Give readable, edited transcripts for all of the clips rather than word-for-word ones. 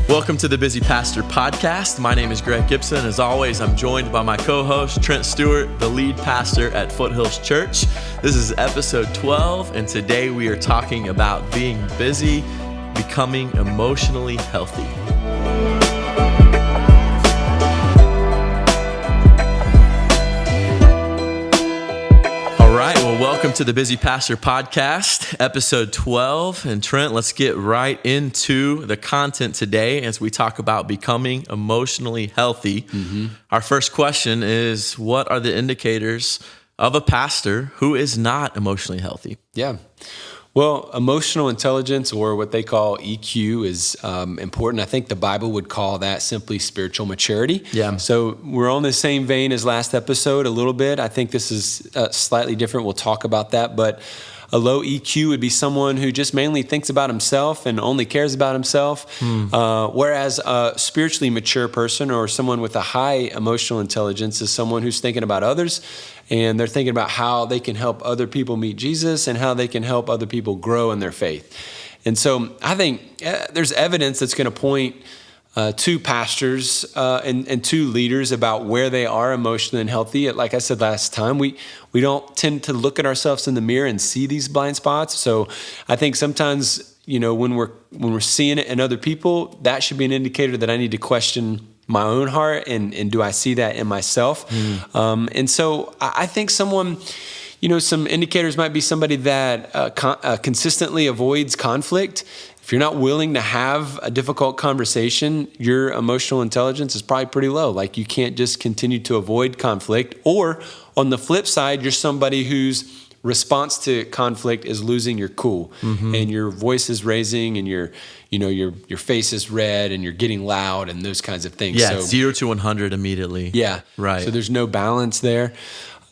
Welcome to the Busy Pastor Podcast. My name is Greg Gibson. As always, I'm joined by my co-host, Trent Stewart, the lead pastor at Foothills Church. This is episode 12, and today we are talking about being busy, becoming emotionally healthy. All right, well, welcome to the Busy Pastor Podcast, episode 12. And Trent, let's get right into the content today as we talk about becoming emotionally healthy. Our first question is, what are the indicators of a pastor who is not emotionally healthy? Yeah. Well, emotional intelligence, or what they call EQ, is important. I think the Bible would call that simply spiritual maturity. Yeah. So we're on the same vein as last episode a little bit. I think this is slightly different. We'll talk about that. But a low EQ would be someone who just mainly thinks about himself and only cares about himself. Whereas a spiritually mature person, or someone with a high emotional intelligence, is someone who's thinking about others, and they're thinking about how they can help other people meet Jesus and how they can help other people grow in their faith. And so I think there's evidence that's going to point to pastors and to leaders about where they are emotionally and healthy. Like I said last time, we don't tend to look at ourselves in the mirror and see these blind spots. So I think sometimes, when we're seeing it in other people, that should be an indicator that I need to question my own heart and do I see that in myself? And so I think someone, some indicators might be somebody that consistently avoids conflict. If you're not willing to have a difficult conversation, your emotional intelligence is probably pretty low. Like, you can't just continue to avoid conflict. Or on the flip side, you're somebody whose response to conflict is losing your cool, and your voice is raising, and your face is red, and you're getting loud, and those kinds of things. Yeah, so, 0 to 100 immediately. Yeah. Right. So there's no balance there.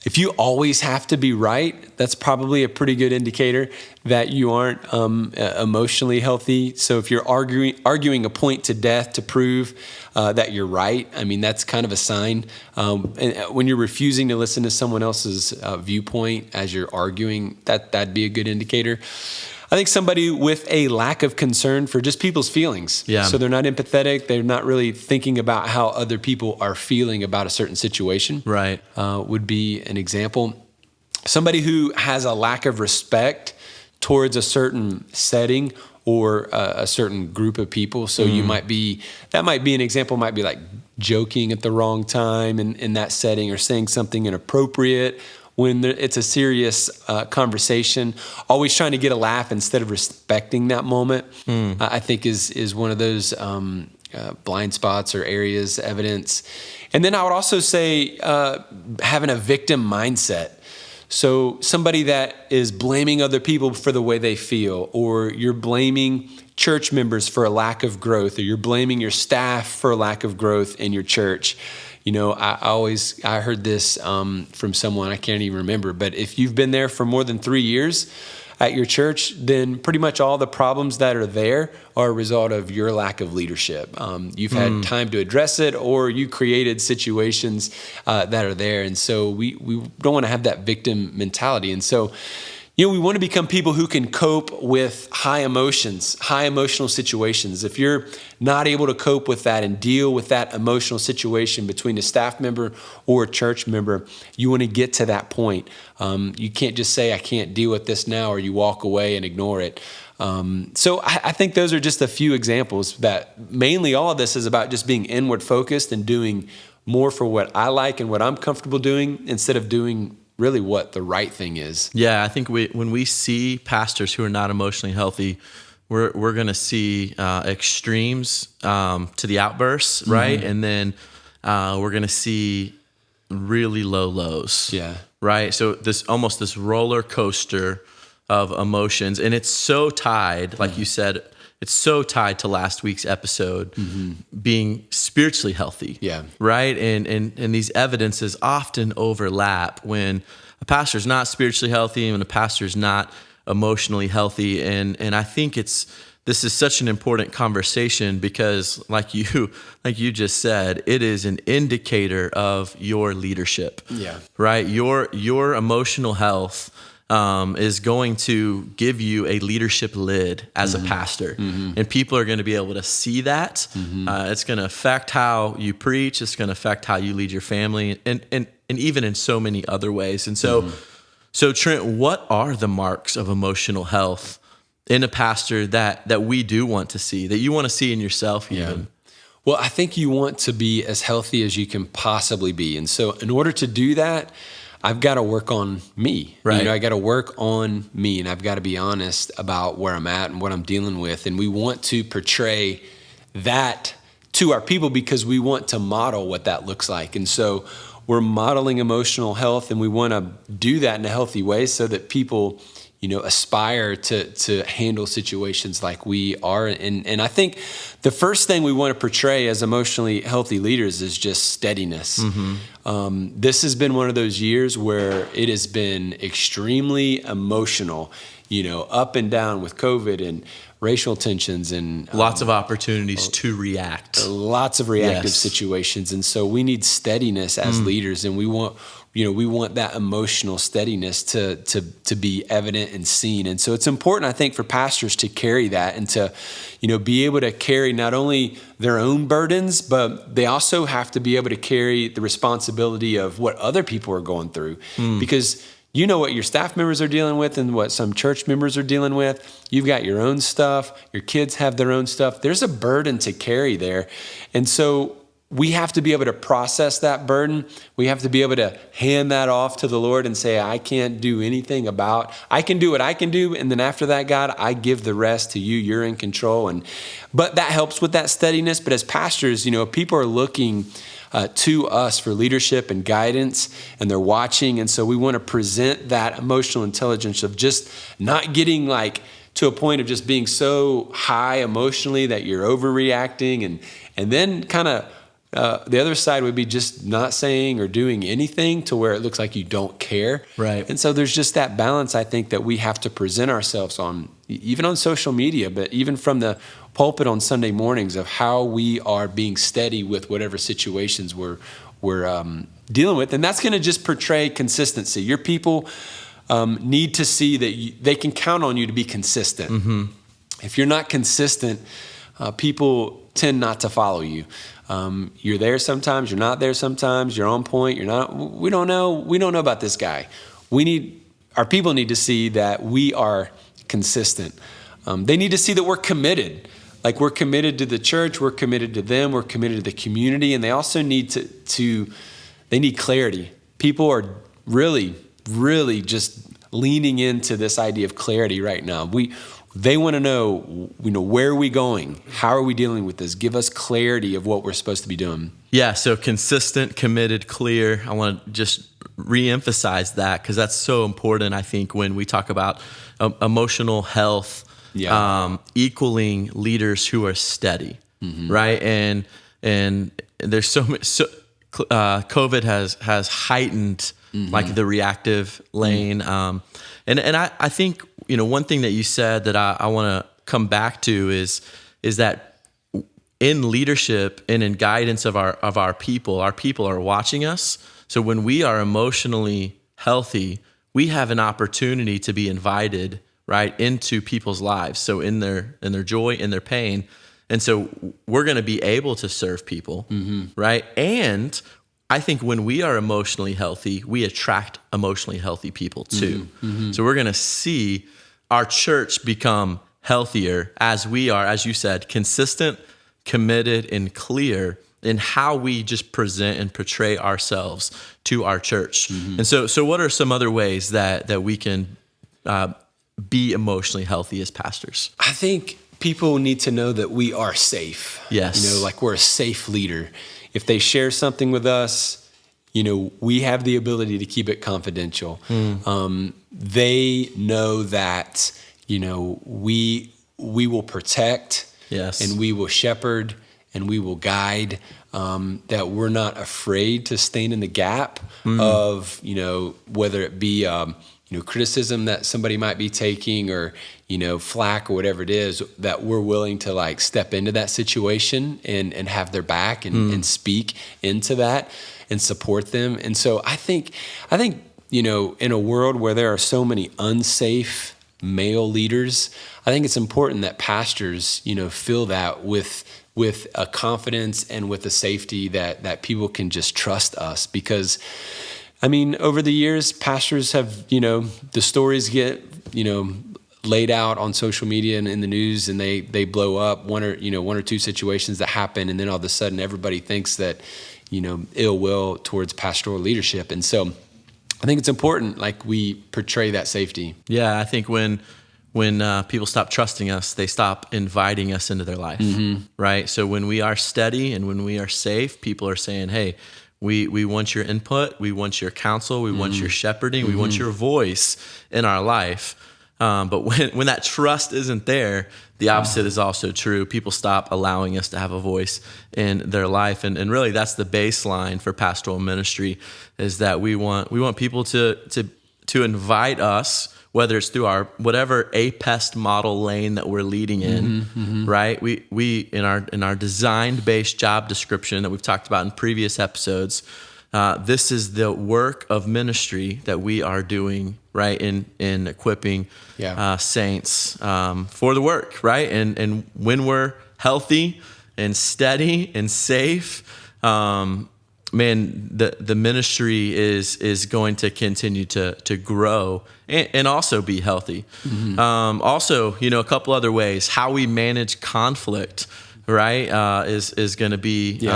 If you always have to be right, that's probably a pretty good indicator that you aren't emotionally healthy. So if you're arguing a point to death to prove that you're right, that's kind of a sign. And when you're refusing to listen to someone else's viewpoint as you're arguing, that'd be a good indicator. I think somebody with a lack of concern for just people's feelings. Yeah. So they're not empathetic. They're not really thinking about how other people are feeling about a certain situation. Right. Would be an example. Somebody who has a lack of respect towards a certain setting or a certain group of people. So that might be an example, might be like joking at the wrong time in that setting, or saying something inappropriate when it's a serious conversation, always trying to get a laugh instead of respecting that moment. I think is one of those blind spots or areas, evidence. And then I would also say having a victim mindset. So somebody that is blaming other people for the way they feel, or you're blaming church members for a lack of growth, or you're blaming your staff for a lack of growth in your church. I heard this from someone, I can't even remember, but if you've been there for more than 3 years at your church, then pretty much all the problems that are there are a result of your lack of leadership. You've had time to address it, or you created situations that are there. And so we don't want to have that victim mentality. And so, we want to become people who can cope with high emotions, high emotional situations. If you're not able to cope with that and deal with that emotional situation between a staff member or a church member, you want to get to that point. You can't just say, I can't deal with this now, or you walk away and ignore it. So I think those are just a few examples that mainly all of this is about just being inward focused and doing more for what I like and what I'm comfortable doing, instead of doing really what the right thing is. Yeah, I think when we see pastors who are not emotionally healthy, we're going to see extremes to the outbursts, right? And then we're going to see really low lows. Yeah. Right? So this roller coaster of emotions, and it's so tied, like you said, it's so tied to last week's episode, being spiritually healthy. Yeah. Right? And these evidences often overlap when a pastor's not spiritually healthy and when a pastor's not emotionally healthy. And I think this is such an important conversation because like you just said, it is an indicator of your leadership. Yeah. Right? Your emotional health is going to give you a leadership lid as a pastor. And people are going to be able to see that. It's going to affect how you preach. It's going to affect how you lead your family, and even in so many other ways. And so, so Trent, what are the marks of emotional health in a pastor that we do want to see, that you want to see in yourself even? Well, I think you want to be as healthy as you can possibly be. And so in order to do that, I've got to work on me. Right. I got to work on me, and I've got to be honest about where I'm at and what I'm dealing with. And we want to portray that to our people because we want to model what that looks like. And so we're modeling emotional health, and we want to do that in a healthy way so that people, aspire to handle situations like we are. And I think the first thing we want to portray as emotionally healthy leaders is just steadiness. This has been one of those years where it has been extremely emotional, up and down with COVID and racial tensions and lots of opportunities to react. Lots of reactive situations. And so we need steadiness as leaders, and we want that emotional steadiness to be evident and seen. And so it's important, I think, for pastors to carry that and to, be able to carry not only their own burdens, but they also have to be able to carry the responsibility of what other people are going through. Because you know what your staff members are dealing with and what some church members are dealing with. You've got your own stuff. Your kids have their own stuff. There's a burden to carry there. And so we have to be able to process that burden. We have to be able to hand that off to the Lord and say, I can't do anything I can do what I can do. And then after that, God, I give the rest to you. You're in control. But that helps with that steadiness. But as pastors, people are looking to us for leadership and guidance, and they're watching. And so we want to present that emotional intelligence of just not getting to a point of just being so high emotionally that you're overreacting. And then kind of the other side would be just not saying or doing anything to where it looks like you don't care. Right. And so there's just that balance, I think, that we have to present ourselves on, even on social media, but even from the pulpit on Sunday mornings, of how we are being steady with whatever situations we're dealing with. And that's going to just portray consistency. Your people need to see that they can count on you to be consistent. If you're not consistent, people tend not to follow you. You're there sometimes, you're not there sometimes, you're on point, you're not. We don't know about this guy. Our people need to see that we are consistent. They need to see that we're committed. We're committed to the church, we're committed to them, we're committed to the community, and they also need they need clarity. People are really, really just leaning into this idea of clarity right now. They want to know, where are we going? How are we dealing with this? Give us clarity of what we're supposed to be doing. Yeah, so consistent, committed, clear. I want to just reemphasize that because that's so important, I think, when we talk about emotional health, equaling leaders who are steady, right? And there's so much. COVID has heightened the reactive lane, and I think one thing that you said that I want to come back to is that in leadership and in guidance of our people are watching us. So when we are emotionally healthy, we have an opportunity to be invited right into people's lives. So in their joy, in their pain. And so we're going to be able to serve people, right? And I think when we are emotionally healthy, we attract emotionally healthy people too. So we're going to see our church become healthier as we are, as you said, consistent, committed, and clear in how we just present and portray ourselves to our church. And so what are some other ways that we can be emotionally healthy as pastors? I think people need to know that we are safe. Yes. We're a safe leader. If they share something with us, we have the ability to keep it confidential. They know that, we will protect, and we will shepherd, and we will guide, that we're not afraid to stand in the gap of, whether it be, criticism that somebody might be taking or, flack or whatever it is, that we're willing to step into that situation and have their back and speak into that and support them. And so I think in a world where there are so many unsafe male leaders, I think it's important that pastors, fill that with a confidence and with a safety that people can just trust us. Because, over the years, pastors have, the stories get, laid out on social media and in the news, and they blow up, one or two situations that happen, and then all of a sudden everybody thinks that, ill will towards pastoral leadership. And so I think it's important, like, we portray that safety. Yeah, I think when people stop trusting us, they stop inviting us into their life, right? So when we are steady and when we are safe, people are saying, hey, we want your input, we want your counsel, we want your shepherding, we want your voice in our life. But when that trust isn't there, the opposite is also true. People stop allowing us to have a voice in their life. And really that's the baseline for pastoral ministry, is that we want people to invite us, whether it's through our whatever APEST model lane that we're leading in, right? We in our design-based job description that we've talked about in previous episodes, this is the work of ministry that we are doing, right? In equipping saints for the work, right? And when we're healthy and steady and safe, the ministry is going to continue to grow and also be healthy. Also, a couple other ways how we manage conflict, right, is going to be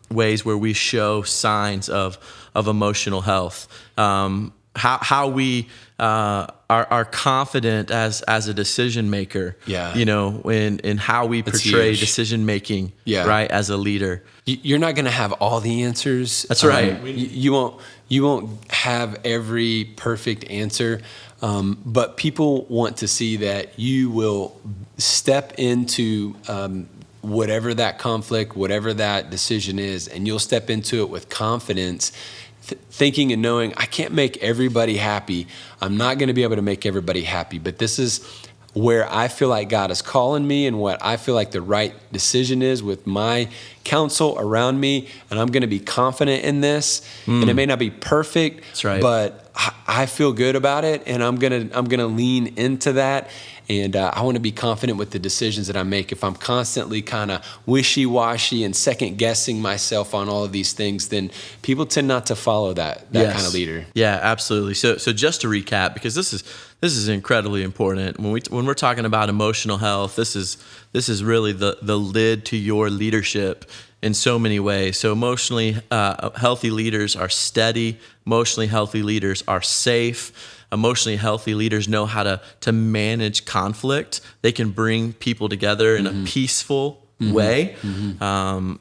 ways where we show signs of emotional health. How we are confident as a decision maker, in how we portray decision making, right, as a leader. You're not going to have all the answers. That's right. You won't have every perfect answer, but people want to see that you will step into whatever that conflict, whatever that decision is, and you'll step into it with confidence, thinking and knowing, I can't make everybody happy. I'm not going to be able to make everybody happy, but this is where I feel like God is calling me and what I feel like the right decision is with my counsel around me, and I'm going to be confident in this. And it may not be perfect, that's right, but I feel good about it, and I'm gonna lean into that. And I want to be confident with the decisions that I make. If I'm constantly kind of wishy-washy and second-guessing myself on all of these things, then people tend not to follow that kind of leader. Yeah, absolutely. So just to recap, because this is incredibly important. When we're talking about emotional health, this is really the lid to your leadership in so many ways. So emotionally healthy leaders are steady. Emotionally healthy leaders are safe. Emotionally healthy leaders know how to manage conflict. They can bring people together in a peaceful way. And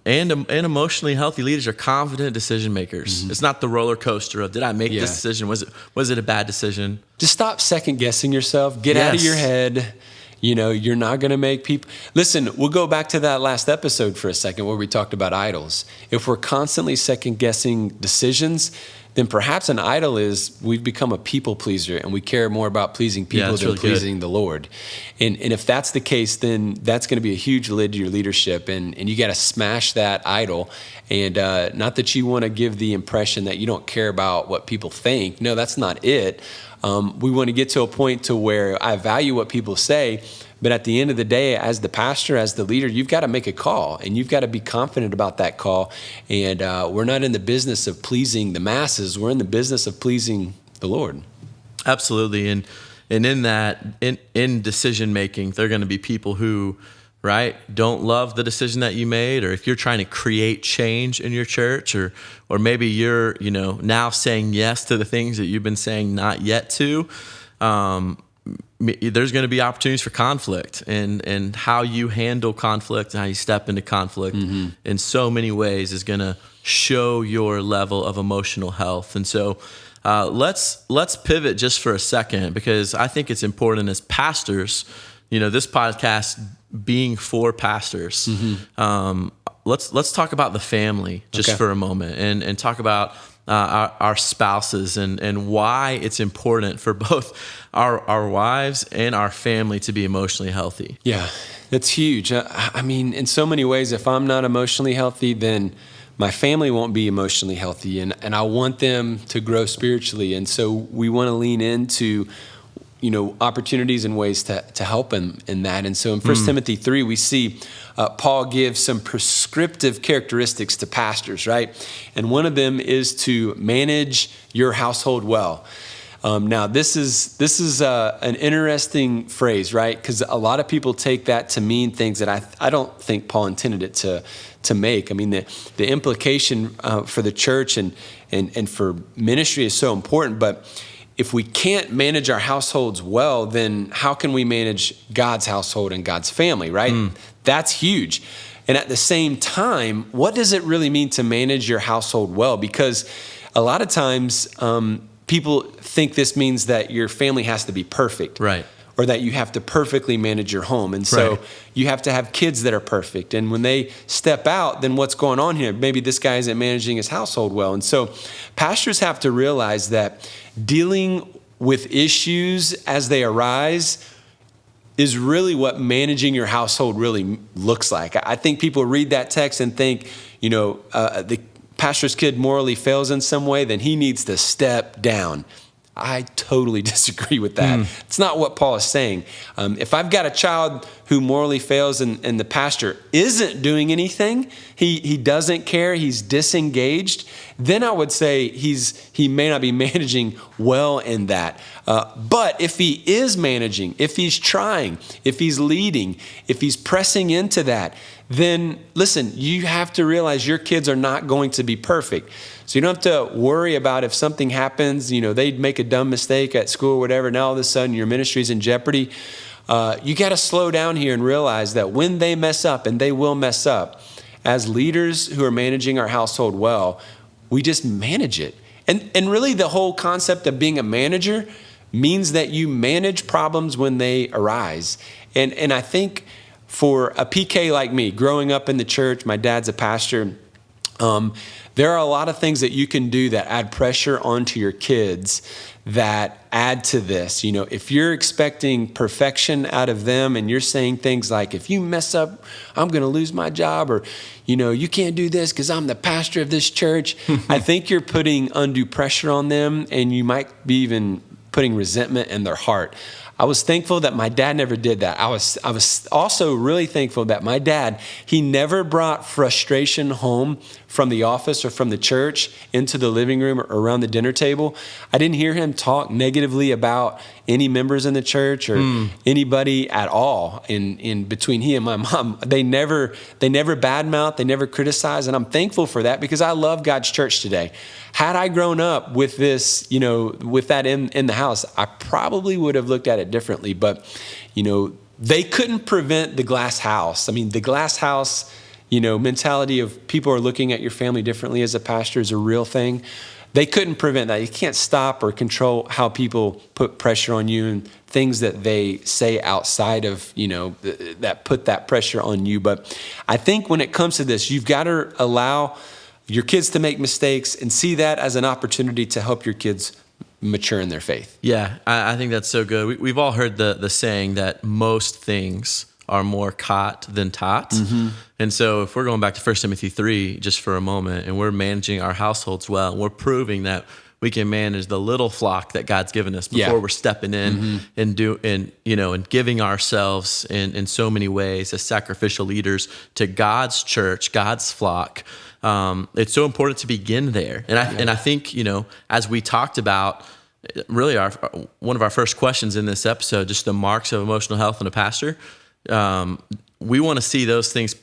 emotionally healthy leaders are confident decision makers. It's not the roller coaster of, did I make this decision? Was it a bad decision? Just stop second guessing yourself. Get out of your head. You're not going to make people... Listen, we'll go back to that last episode for a second where we talked about idols. If we're constantly second guessing decisions, then perhaps an idol is we've become a people pleaser and we care more about pleasing people than pleasing the Lord. And if that's the case, then that's going to be a huge lid to your leadership, and you got to smash that idol. And not that you want to give the impression that you don't care about what people think. No, that's not it. We want to get to a point to where I value what people say, but at the end of the day, as the pastor, as the leader, you've got to make a call, and you've got to be confident about that call. And we're not in the business of pleasing the masses. We're in the business of pleasing the Lord. Absolutely. And in that, in decision making, there are going to be people who, right, don't love the decision that you made, or if you're trying to create change in your church, or maybe you're, now saying yes to the things that you've been saying not yet to, there's going to be opportunities for conflict, and how you handle conflict and how you step into conflict in so many ways is going to show your level of emotional health. And so let's pivot just for a second, because I think it's important as pastors, this podcast being for pastors. Let's talk about the family just for a moment, and talk about our spouses and why it's important for both our wives and our family to be emotionally healthy. Yeah, that's huge. I mean, in so many ways, if I'm not emotionally healthy, then my family won't be emotionally healthy, and I want them to grow spiritually. And so we want to lean into, opportunities and ways to help in that. And so in 1 Timothy 3, we see Paul gives some prescriptive characteristics to pastors, right? And one of them is to manage your household well. Now, this is an interesting phrase, right? Because a lot of people take that to mean things that I don't think Paul intended it to make. I mean, the implication for the church and for ministry is so important, but if we can't manage our households well, then how can we manage God's household and God's family, right? That's huge. And at the same time, what does it really mean to manage your household well? Because a lot of times people think this means that your family has to be perfect. Right. Or that you have to perfectly manage your home. And so you have to have kids that are perfect. And when they step out, then what's going on here? Maybe this guy isn't managing his household well. And so pastors have to realize that dealing with issues as they arise is really what managing your household really looks like. I think people read that text and think, the pastor's kid morally fails in some way, then he needs to step down. I totally disagree with that. It's not what Paul is saying. If I've got a child who morally fails and the pastor isn't doing anything, he doesn't care, he's disengaged, then I would say he may not be managing well in that. But if he is managing, if he's trying, if he's leading, if he's pressing into that, then listen, you have to realize your kids are not going to be perfect. So you don't have to worry about if something happens, they make a dumb mistake at school or whatever, now all of a sudden your ministry's in jeopardy. You got to slow down here and realize that when they mess up, and they will mess up, as leaders who are managing our household well, we just manage it. And really the whole concept of being a manager means that you manage problems when they arise. And I think for a PK like me, growing up in the church, my dad's a pastor, there are a lot of things that you can do that add pressure onto your kids that add to this. If you're expecting perfection out of them and you're saying things like, if you mess up, I'm going to lose my job, or, you can't do this because I'm the pastor of this church, I think you're putting undue pressure on them, and you might be even putting resentment in their heart. I was thankful that my dad never did that. I was also really thankful that my dad, he never brought frustration home from the office or from the church into the living room or around the dinner table. I didn't hear him talk negatively about any members in the church or anybody at all in between he and my mom. They never badmouth, they never criticize, and I'm thankful for that because I love God's church today. Had I grown up with this, with that in the house, I probably would have looked at it differently. But, they couldn't prevent the glass house. I mean, the glass house, mentality of people are looking at your family differently as a pastor is a real thing. They couldn't prevent that. You can't stop or control how people put pressure on you and things that they say outside of, that put that pressure on you. But I think when it comes to this, you've got to allow your kids to make mistakes and see that as an opportunity to help your kids mature in their faith. Yeah, I think that's so good. We've all heard the saying that most things are more caught than taught. And so if we're going back to 1 Timothy 3 just for a moment, and we're managing our households well, and we're proving that we can manage the little flock that God's given us before we're stepping in and giving ourselves in so many ways as sacrificial leaders to God's church, God's flock. It's so important to begin there. And I think, as we talked about, really one of our first questions in this episode, just the marks of emotional health in a pastor, we want to see those things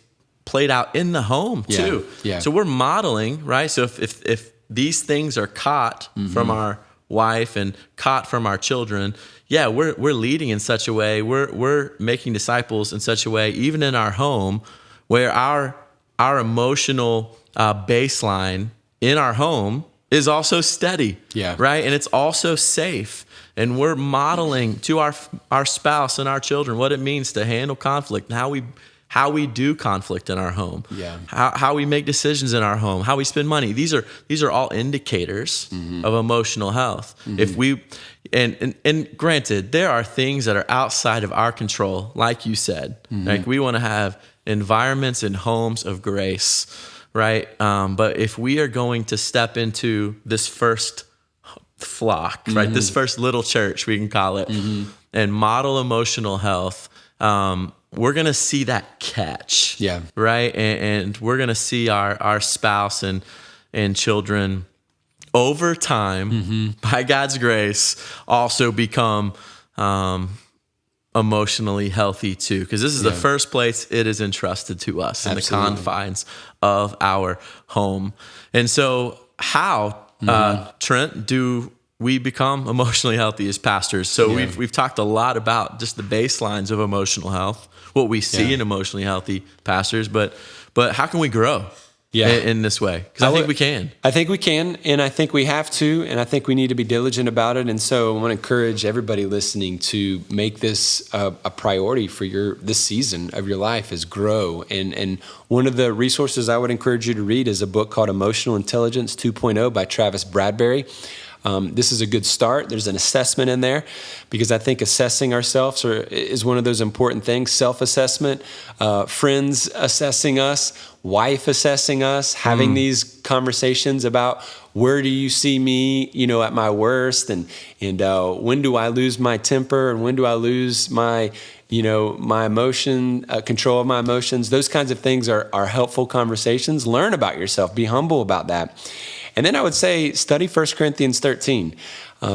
played out in the home too. Yeah. So we're modeling, right? So if these things are caught from our wife and caught from our children, we're leading in such a way, we're making disciples in such a way, even in our home, where our emotional baseline in our home is also steady, right? And it's also safe. And we're modeling to our spouse and our children what it means to handle conflict and how we do conflict in our home, how we make decisions in our home, how we spend money. These are all indicators of emotional health. If we and granted, there are things that are outside of our control, like you said. Like we want to have environments and homes of grace right? But if we are going to step into this first flock, right, this first little church, we can call it, and model emotional health, we're going to see that catch, right? And we're going to see our spouse and children over time, by God's grace, also become emotionally healthy too, because this is the first place it is entrusted to us in the confines of our home. And so how, Trent, do we become emotionally healthy as pastors? So we've talked a lot about just the baselines of emotional health, what we see in emotionally healthy pastors, but how can we grow in this way? Because I think we can. I think we can, and I think we have to, and I think we need to be diligent about it. And so I want to encourage everybody listening to make this a priority for this season of your life, is grow. And one of the resources I would encourage you to read is a book called Emotional Intelligence 2.0 by Travis Bradberry. This is a good start. There's an assessment in there, because I think assessing ourselves is one of those important things. Self-assessment, friends assessing us, wife assessing us, having these conversations about where do you see me, at my worst, and when do I lose my temper, and when do I lose my my emotion, control of my emotions. Those kinds of things are helpful conversations. Learn about yourself. Be humble about that. And then I would say study 1 Corinthians 13.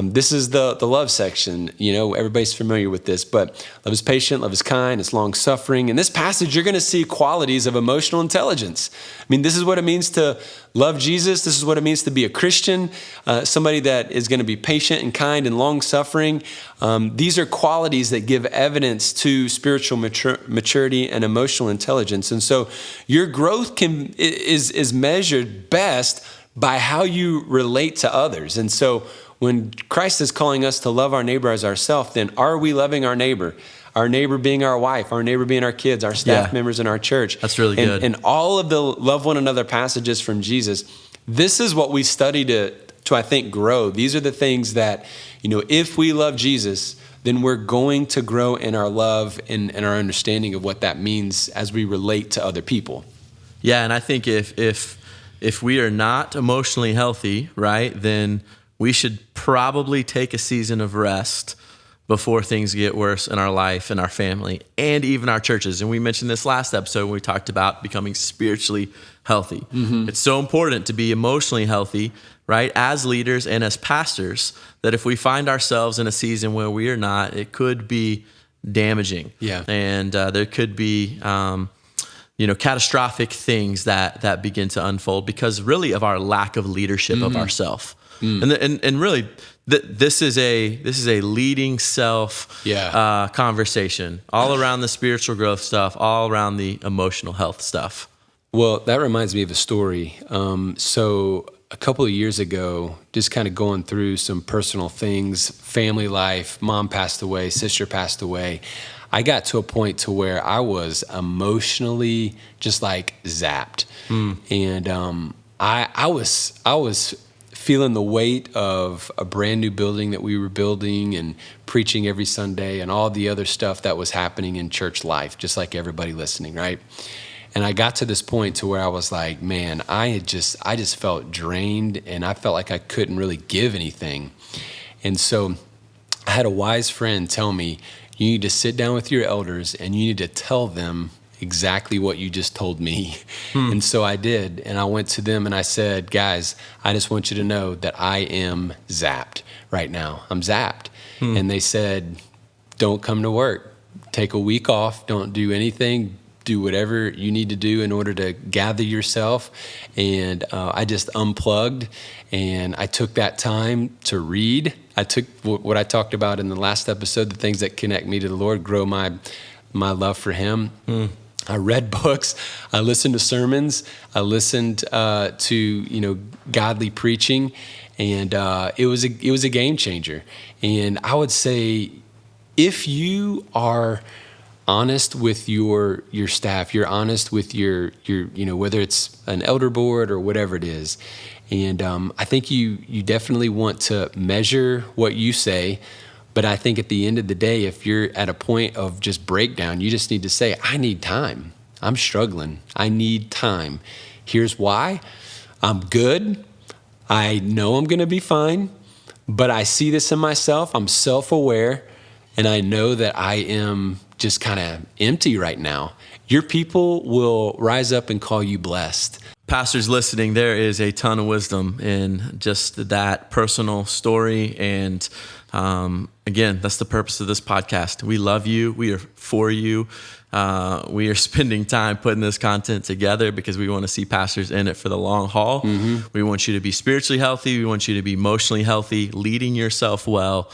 This is the love section. Everybody's familiar with this, but love is patient, love is kind, it's long-suffering. In this passage, you're going to see qualities of emotional intelligence. I mean, this is what it means to love Jesus. This is what it means to be a Christian, somebody that is going to be patient and kind and long-suffering. These are qualities that give evidence to spiritual maturity and emotional intelligence. And so your growth is measured best by how you relate to others. And so when Christ is calling us to love our neighbor as ourselves, then are we loving our neighbor? Our neighbor being our wife, our neighbor being our kids, our staff members in our church. That's really good. And all of the love one another passages from Jesus, this is what we study to I think, grow. These are the things that, if we love Jesus, then we're going to grow in our love and our understanding of what that means as we relate to other people. Yeah, and I think if we are not emotionally healthy, right, then we should probably take a season of rest before things get worse in our life and our family and even our churches. And we mentioned this last episode when we talked about becoming spiritually healthy. It's so important to be emotionally healthy, right, as leaders and as pastors, that if we find ourselves in a season where we are not, it could be damaging. Yeah. And there could be catastrophic things that begin to unfold because really of our lack of leadership of ourself. And really, this is a leading self conversation all around the spiritual growth stuff, all around the emotional health stuff. Well, that reminds me of a story. So a couple of years ago, just kind of going through some personal things, family life, mom passed away, sister passed away. I got to a point to where I was emotionally just like zapped. And I was feeling the weight of a brand new building that we were building and preaching every Sunday and all the other stuff that was happening in church life, just like everybody listening, right? And I got to this point to where I was like, man, I just felt drained and I felt like I couldn't really give anything. And so I had a wise friend tell me, you need to sit down with your elders and you need to tell them exactly what you just told me. And so I did. And I went to them and I said, guys, I just want you to know that I am zapped right now. I'm zapped. And they said, don't come to work. Take a week off. Don't do anything. Do whatever you need to do in order to gather yourself. And I just unplugged and I took that time to read. I took what I talked about in the last episode, the things that connect me to the Lord, grow my love for Him. I read books. I listened to sermons. I listened to godly preaching, and it was a game changer. And I would say, if you are honest with your staff, you're honest with your whether it's an elder board or whatever it is, and I think you definitely want to measure what you say. But I think at the end of the day, if you're at a point of just breakdown, you just need to say, I need time. I'm struggling. I need time. Here's why. I'm good. I know I'm going to be fine, but I see this in myself. I'm self-aware, and I know that I am just kind of empty right now. Your people will rise up and call you blessed. Pastors listening, there is a ton of wisdom in just that personal story. And again, that's the purpose of this podcast. We love you. We are for you. We are spending time putting this content together because we want to see pastors in it for the long haul. We want you to be spiritually healthy. We want you to be emotionally healthy, leading yourself well,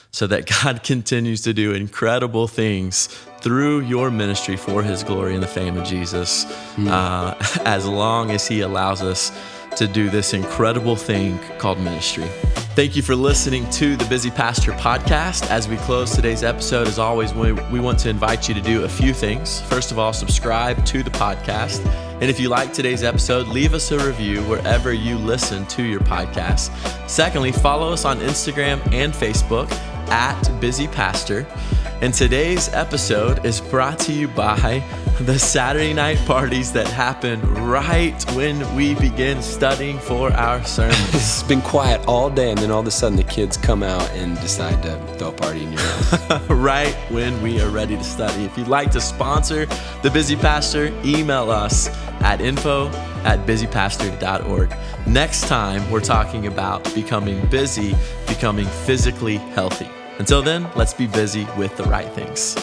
so that God continues to do incredible things through your ministry for his glory and the fame of Jesus, as long as he allows us to do this incredible thing called ministry. Thank you for listening to the Busy Pastor podcast. As we close today's episode, as always, we want to invite you to do a few things. First of all, subscribe to the podcast. And if you like today's episode, leave us a review wherever you listen to your podcast. Secondly, follow us on Instagram and Facebook at Busy Pastor. And today's episode is brought to you by the Saturday night parties that happen right when we begin studying for our sermons. It's been quiet all day, and then all of a sudden the kids come out and decide to throw a party in your house. Right when we are ready to study. If you'd like to sponsor the Busy Pastor, email us at info@busypastor.org. Next time, we're talking about becoming busy, becoming physically healthy. Until then, let's be busy with the right things.